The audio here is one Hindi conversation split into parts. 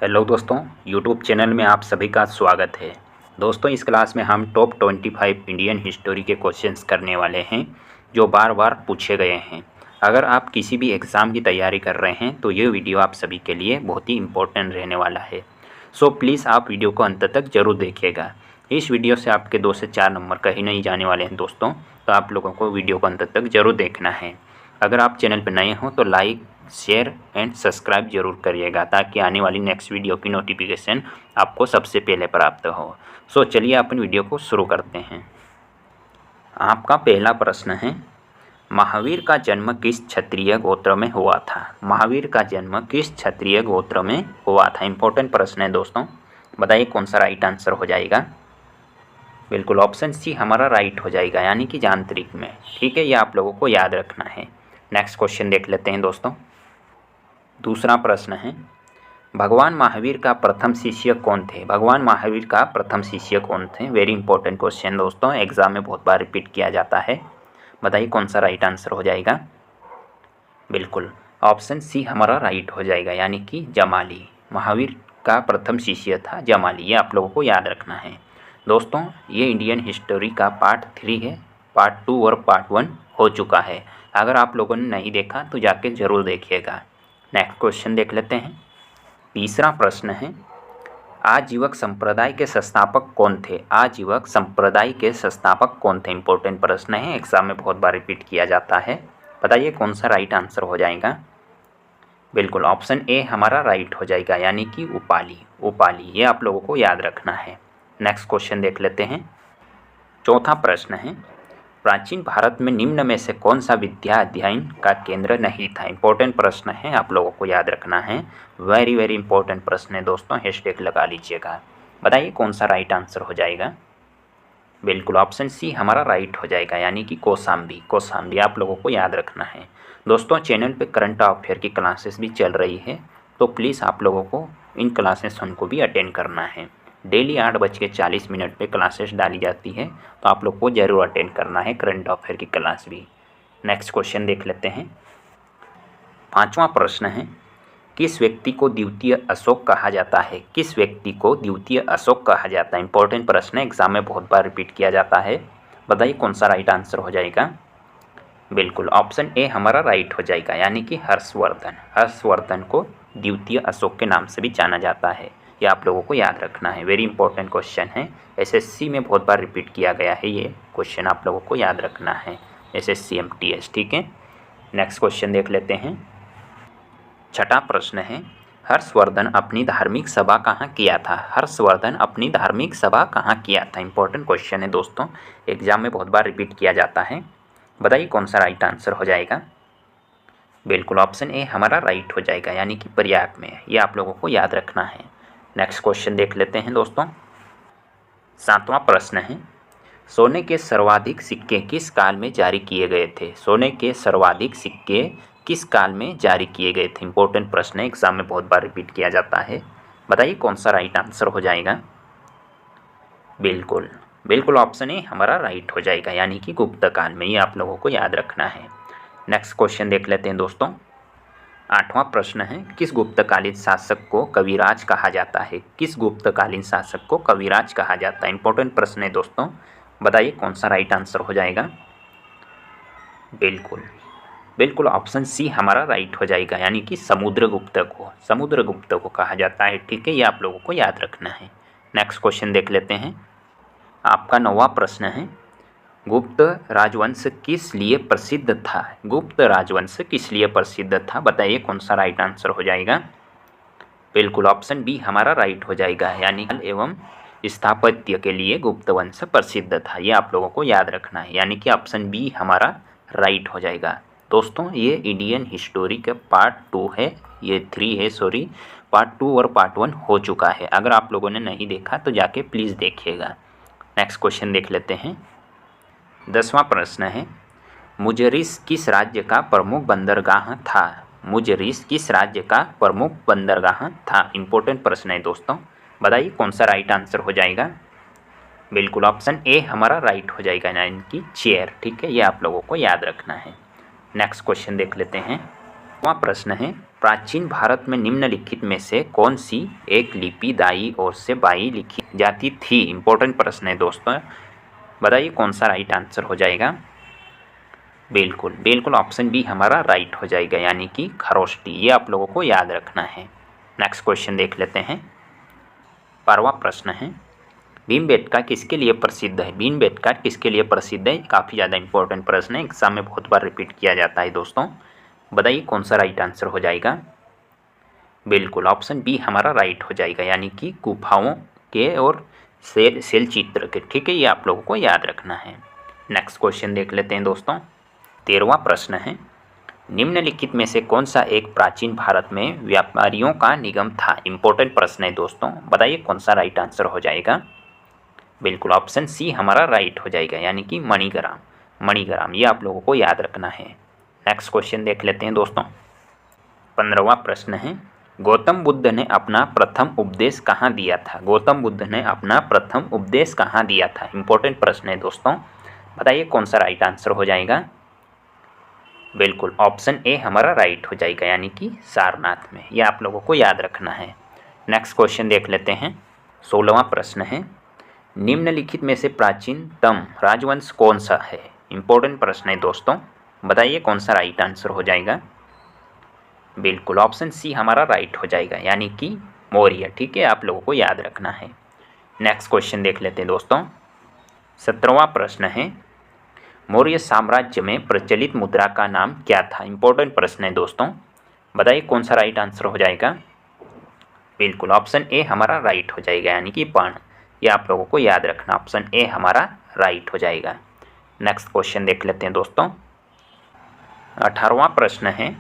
हेलो दोस्तों, यूट्यूब चैनल में आप सभी का स्वागत है। दोस्तों, इस क्लास में हम टॉप 25 इंडियन हिस्टोरी के क्वेश्चंस करने वाले हैं जो बार बार पूछे गए हैं। अगर आप किसी भी एग्ज़ाम की तैयारी कर रहे हैं तो ये वीडियो आप सभी के लिए बहुत ही इम्पोर्टेंट रहने वाला है। सो प्लीज़ आप वीडियो को अंत तक ज़रूर देखिएगा। इस वीडियो से आपके 2 से 4 नंबर कहीं नहीं जाने वाले हैं दोस्तों, तो आप लोगों को वीडियो को अंत तक ज़रूर देखना है। अगर आप चैनल पर नए हों तो लाइक, शेयर एंड सब्सक्राइब जरूर करिएगा ताकि आने वाली नेक्स्ट वीडियो की नोटिफिकेशन आपको सबसे पहले प्राप्त हो। सो चलिए अपन वीडियो को शुरू करते हैं। आपका पहला प्रश्न है, महावीर का जन्म किस क्षत्रिय गोत्र में हुआ था? महावीर का जन्म किस क्षत्रिय गोत्र में हुआ था? इंपॉर्टेंट प्रश्न है दोस्तों, बताइए कौन सा राइट आंसर हो जाएगा। बिल्कुल ऑप्शन सी हमारा राइट हो जाएगा, यानी कि यांत्रिक में। ठीक है, ये आप लोगों को याद रखना है। नेक्स्ट क्वेश्चन देख लेते हैं दोस्तों। दूसरा प्रश्न है, भगवान महावीर का प्रथम शिष्य कौन थे? भगवान महावीर का प्रथम शिष्य कौन थे? वेरी इंपॉर्टेंट क्वेश्चन दोस्तों, एग्जाम में बहुत बार रिपीट किया जाता है। बताइए कौन सा राइट आंसर हो जाएगा। बिल्कुल ऑप्शन सी हमारा राइट हो जाएगा, यानी कि जमाली। महावीर का प्रथम शिष्य था जमाली, ये आप लोगों को याद रखना है। दोस्तों, ये इंडियन हिस्टोरी का पार्ट 3 है। पार्ट 2 और पार्ट 1 हो चुका है। अगर आप लोगों ने नहीं देखा तो जाके ज़रूर देखिएगा। नेक्स्ट क्वेश्चन देख लेते हैं। तीसरा प्रश्न है, आजीवक संप्रदाय के संस्थापक कौन थे? आजीवक संप्रदाय के संस्थापक कौन थे? इंपॉर्टेंट प्रश्न है, एग्जाम में बहुत बार रिपीट किया जाता है। बताइए कौन सा राइट आंसर हो जाएगा। बिल्कुल ऑप्शन ए हमारा राइट हो जाएगा, यानी कि उपाली। उपाली, ये आप लोगों को याद रखना है। नेक्स्ट क्वेश्चन देख लेते हैं। चौथा प्रश्न है, प्राचीन भारत में निम्न में से कौन सा विद्या अध्ययन का केंद्र नहीं था? इंपॉर्टेंट प्रश्न है, आप लोगों को याद रखना है। वेरी वेरी इंपॉर्टेंट प्रश्न है दोस्तों, हैशटैग लगा लीजिएगा। बताइए कौन सा राइट आंसर हो जाएगा। बिल्कुल ऑप्शन सी हमारा राइट हो जाएगा, यानी कि कौशाम्बी। कौशाम्बी आप लोगों को याद रखना है। दोस्तों, चैनल पे करंट अफेयर की क्लासेस भी चल रही है, तो प्लीज़ आप लोगों को इन क्लासेस को भी अटेंड करना है। डेली 8:40 पे क्लासेस डाली जाती है, तो आप लोग को ज़रूर अटेंड करना है करंट अफेयर की क्लास भी। नेक्स्ट क्वेश्चन देख लेते हैं। पांचवा प्रश्न है, किस व्यक्ति को द्वितीय अशोक कहा जाता है? किस व्यक्ति को द्वितीय अशोक कहा जाता है? इंपॉर्टेंट प्रश्न है, एग्जाम में बहुत बार रिपीट किया जाता है। बताइए कौन सा राइट आंसर हो जाएगा। बिल्कुल ऑप्शन ए हमारा राइट हो जाएगा, यानी कि हर्षवर्धन। हर्षवर्धन को द्वितीय अशोक के नाम से भी जाना जाता है, ये आप लोगों को याद रखना है। वेरी इंपॉर्टेंट क्वेश्चन है, एसएससी में बहुत बार रिपीट किया गया है ये क्वेश्चन, आप लोगों को याद रखना है। एसएससी एमटीएस, ठीक है। नेक्स्ट क्वेश्चन देख लेते हैं। छठा प्रश्न है, हर्षवर्धन अपनी धार्मिक सभा कहाँ किया था? हर्षवर्धन अपनी धार्मिक सभा कहाँ किया था? इंपॉर्टेंट क्वेश्चन है दोस्तों, एग्जाम में बहुत बार रिपीट किया जाता है। बताइए कौन सा राइट आंसर हो जाएगा। बिल्कुल ऑप्शन ए हमारा राइट हो जाएगा, यानी कि प्रयाग में। ये आप लोगों को याद रखना है। नेक्स्ट क्वेश्चन देख लेते हैं दोस्तों। सातवां प्रश्न है, सोने के सर्वाधिक सिक्के किस काल में जारी किए गए थे? सोने के सर्वाधिक सिक्के किस काल में जारी किए गए थे? इंपॉर्टेंट प्रश्न है, एग्जाम में बहुत बार रिपीट किया जाता है। बताइए कौन सा राइट आंसर हो जाएगा। बिल्कुल बिल्कुल ऑप्शन ए हमारा राइट हो जाएगा, यानी कि गुप्त काल में। ये आप लोगों को याद रखना है। नेक्स्ट क्वेश्चन देख लेते हैं दोस्तों। आठवां प्रश्न है, किस गुप्तकालीन शासक को कविराज कहा जाता है? किस गुप्तकालीन शासक को कविराज कहा जाता है? इंपॉर्टेंट प्रश्न है दोस्तों, बताइए कौन सा राइट आंसर हो जाएगा। बिल्कुल बिल्कुल ऑप्शन सी हमारा राइट हो जाएगा, यानी कि समुद्रगुप्त को। समुद्रगुप्त को कहा जाता है, ठीक है, ये आप लोगों को याद रखना है। नेक्स्ट क्वेश्चन देख लेते हैं। आपका 9वां प्रश्न है, गुप्त राजवंश किस लिए प्रसिद्ध था? गुप्त राजवंश किस लिए प्रसिद्ध था? बताइए कौन सा राइट आंसर हो जाएगा। बिल्कुल ऑप्शन बी हमारा राइट हो जाएगा, यानी एवं स्थापत्य के लिए गुप्त वंश प्रसिद्ध था। ये आप लोगों को याद रखना है, यानी कि ऑप्शन बी हमारा राइट हो जाएगा। दोस्तों, ये इंडियन हिस्टोरी का पार्ट 2 है, ये 3 है सॉरी। पार्ट 2 और पार्ट 1 हो चुका है। अगर आप लोगों ने नहीं देखा तो जाके प्लीज़ देखिएगा। नेक्स्ट क्वेश्चन देख लेते हैं। 10वां प्रश्न है, मुजरिस किस राज्य का प्रमुख बंदरगाह था? मुजरिस किस राज्य का प्रमुख बंदरगाह था? इंपॉर्टेंट प्रश्न है दोस्तों, बताइए कौन सा राइट आंसर हो जाएगा। बिल्कुल ऑप्शन ए हमारा राइट हो जाएगा, यानी कि चेर, ठीक है, ये आप लोगों को याद रखना है। नेक्स्ट क्वेश्चन देख लेते हैं। 9वां प्रश्न है, प्राचीन भारत में निम्नलिखित में से कौन सी एक लिपि दाई ओर से बाई लिखी जाती थी? इंपॉर्टेंट प्रश्न है दोस्तों, बताइए कौन सा राइट आंसर हो जाएगा? बिल्कुल बिल्कुल ऑप्शन बी हमारा राइट हो जाएगा, यानी कि खरोष्टी। ये आप लोगों को याद रखना है। नेक्स्ट क्वेश्चन देख लेते हैं। 12वां प्रश्न है, भीमबेटका किसके लिए प्रसिद्ध है? भीमबेटका किसके लिए प्रसिद्ध है? काफ़ी ज़्यादा इंपॉर्टेंट प्रश्न है, एग्जाम में बहुत बार रिपीट किया जाता है दोस्तों। बताइए कौन सा राइट आंसर हो जाएगा? बिल्कुल ऑप्शन बी हमारा राइट हो जाएगा, यानी कि गुफाओं के और सेल चित्र के। ठीक है, ये आप लोगों को याद रखना है। नेक्स्ट क्वेश्चन देख लेते हैं दोस्तों। 13वां प्रश्न है, निम्नलिखित में से कौन सा एक प्राचीन भारत में व्यापारियों का निगम था? इंपॉर्टेंट प्रश्न है दोस्तों, बताइए कौन सा राइट आंसर हो जाएगा? बिल्कुल ऑप्शन सी हमारा राइट हो जाएगा, यानी कि मणिग्राम। मणिग्राम, ये आप लोगों को याद रखना है। नेक्स्ट क्वेश्चन देख लेते हैं दोस्तों। 15वां प्रश्न है, गौतम बुद्ध ने अपना प्रथम उपदेश कहाँ दिया था? गौतम बुद्ध ने अपना प्रथम उपदेश कहाँ दिया था? इंपॉर्टेंट प्रश्न है दोस्तों, बताइए कौन सा राइट आंसर हो जाएगा? बिल्कुल ऑप्शन ए हमारा राइट हो जाएगा, यानी कि सारनाथ में। यह आप लोगों को याद रखना है। नेक्स्ट क्वेश्चन देख लेते हैं। 16वां प्रश्न है, निम्नलिखित में से प्राचीनतम राजवंश कौन सा है? इंपॉर्टेंट प्रश्न है दोस्तों, बताइए कौन सा राइट आंसर हो जाएगा? बिल्कुल ऑप्शन सी हमारा राइट हो जाएगा, यानी कि मौर्य। ठीक है, आप लोगों को याद रखना है। नेक्स्ट क्वेश्चन देख लेते हैं दोस्तों। 17वां प्रश्न है, मौर्य साम्राज्य में प्रचलित मुद्रा का नाम क्या था? इंपॉर्टेंट प्रश्न है दोस्तों, बताइए कौन सा राइट आंसर हो जाएगा? बिल्कुल ऑप्शन ए हमारा राइट हो जाएगा, यानी कि पर्ण। ये आप लोगों को याद रखना, ऑप्शन ए हमारा राइट हो जाएगा। नेक्स्ट क्वेश्चन देख लेते हैं दोस्तों। 18वां प्रश्न है,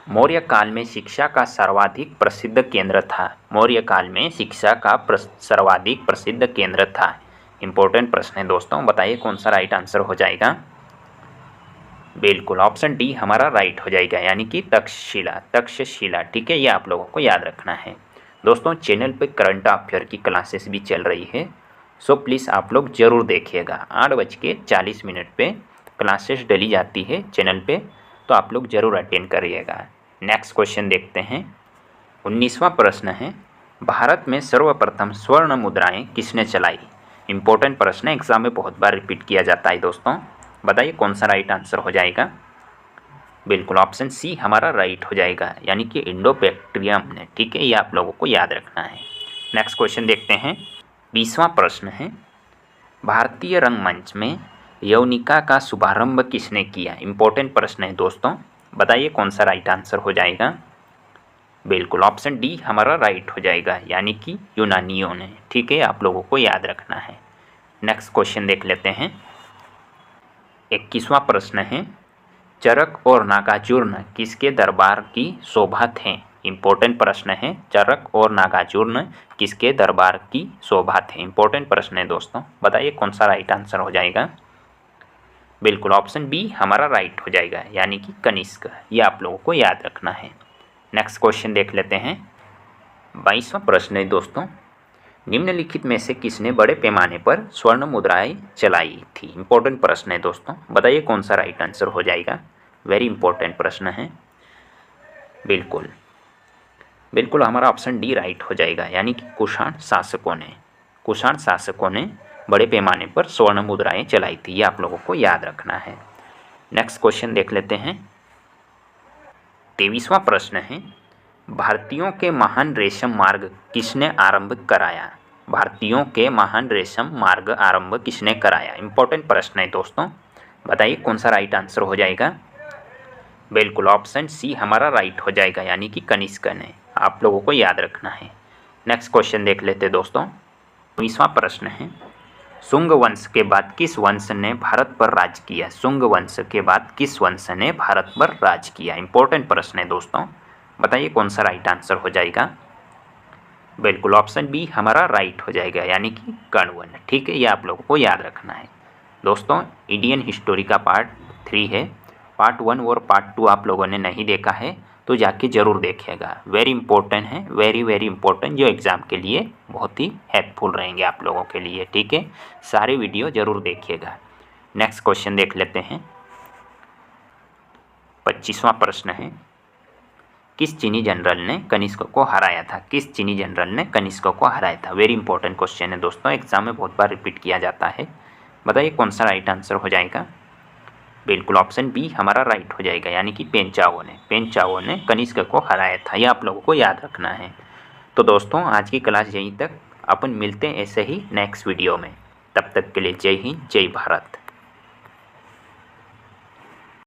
मौर्य काल में शिक्षा का सर्वाधिक प्रसिद्ध केंद्र था? मौर्य काल में शिक्षा का सर्वाधिक प्रसिद्ध केंद्र था। इंपॉर्टेंट प्रश्न है दोस्तों, बताइए कौन सा राइट आंसर हो जाएगा? बिल्कुल ऑप्शन डी हमारा राइट हो जाएगा, यानी कि तक्षशिला। ठीक है, ये आप लोगों को याद रखना है दोस्तों। चैनल पे करंट अफेयर की क्लासेस भी चल रही है, सो प्लीज़ आप लोग ज़रूर देखिएगा। 8:40 पे क्लासेस डली जाती है चैनल पे, तो आप लोग ज़रूर अटेंड करिएगा। नेक्स्ट क्वेश्चन देखते हैं। 19वां प्रश्न है, भारत में सर्वप्रथम स्वर्ण मुद्राएं किसने चलाई? इंपॉर्टेंट प्रश्न है, एग्जाम में बहुत बार रिपीट किया जाता है दोस्तों, बताइए कौन सा राइट आंसर हो जाएगा? बिल्कुल ऑप्शन सी हमारा राइट हो जाएगा, यानी कि इंडो बैक्टीरियम ने। ठीक है, ये आप लोगों को याद रखना है। नेक्स्ट क्वेश्चन देखते हैं। 20वां प्रश्न है, भारतीय रंगमंच में यवनिका का शुभारंभ किसने किया? इंपॉर्टेंट प्रश्न है दोस्तों, बताइए कौन सा राइट आंसर हो जाएगा? बिल्कुल ऑप्शन डी हमारा राइट हो जाएगा, यानी कि यूनानियों ने। ठीक है, आप लोगों को याद रखना है। नेक्स्ट क्वेश्चन देख लेते हैं। 21वां प्रश्न है, चरक और नागार्जुन किसके दरबार की शोभा थे? इंपॉर्टेंट प्रश्न है, चरक और नागार्जुन किसके दरबार की शोभा थे? इंपॉर्टेंट प्रश्न है दोस्तों, बताइए कौन सा राइट आंसर हो जाएगा? बिल्कुल ऑप्शन बी हमारा राइट हो जाएगा, यानी कि कनिष्क। ये आप लोगों को याद रखना है। नेक्स्ट क्वेश्चन देख लेते हैं। 22वां प्रश्न है दोस्तों, निम्नलिखित में से किसने बड़े पैमाने पर स्वर्ण मुद्राएं चलाई थी? इंपॉर्टेंट प्रश्न है दोस्तों, बताइए कौन सा राइट आंसर हो जाएगा? वेरी इंपॉर्टेंट प्रश्न है। बिल्कुल बिल्कुल हमारा ऑप्शन डी राइट हो जाएगा, यानी कि कुषाण शासकों ने बड़े पैमाने पर स्वर्ण मुद्राएं चलाई थी। ये आप लोगों को याद रखना है। नेक्स्ट क्वेश्चन देख लेते हैं। 23वां प्रश्न है, भारतीयों के महान रेशम मार्ग किसने आरंभ कराया? भारतीयों के महान रेशम मार्ग आरंभ किसने कराया? इंपॉर्टेंट प्रश्न है दोस्तों, बताइए कौन सा राइट आंसर हो जाएगा? बिल्कुल ऑप्शन सी हमारा राइट हो जाएगा, यानी कि कनिष्क ने। आप लोगों को याद रखना है। नेक्स्ट क्वेश्चन देख लेते दोस्तों। 20वां प्रश्न है, शुंग वंश के बाद किस वंश ने भारत पर राज किया? शुंग वंश के बाद किस वंश ने भारत पर राज किया? इंपॉर्टेंट प्रश्न है दोस्तों, बताइए कौन सा राइट आंसर हो जाएगा? बिल्कुल ऑप्शन बी हमारा राइट हो जाएगा, यानी कि कण्वन। ठीक है, ये आप लोगों को याद रखना है दोस्तों। इंडियन हिस्टोरी का पार्ट 3 है, पार्ट 1 और पार्ट 2 आप लोगों ने नहीं देखा है तो जाके ज़रूर देखिएगा। वेरी इंपॉर्टेंट है, वेरी इंपॉर्टेंट, जो एग्ज़ाम के लिए बहुत ही हेल्पफुल रहेंगे आप लोगों के लिए। ठीक है, सारे वीडियो ज़रूर देखिएगा। नेक्स्ट क्वेश्चन देख लेते हैं। 25वां प्रश्न है, किस चीनी जनरल ने कनिष्क को हराया था? किस चीनी जनरल ने कनिष्क को हराया था? वेरी इंपॉर्टेंट क्वेश्चन है दोस्तों, एग्जाम में बहुत बार रिपीट किया जाता है। बताइए कौन सा राइट आंसर हो जाएगा? बिल्कुल ऑप्शन बी हमारा राइट हो जाएगा, यानी कि पेंचाओ ने कनिष्क को हराया था। यह आप लोगों को याद रखना है। तो दोस्तों आज की क्लास यहीं तक, अपन मिलते हैं ऐसे ही नेक्स्ट वीडियो में। तब तक के लिए जय हिंद, जय भारत।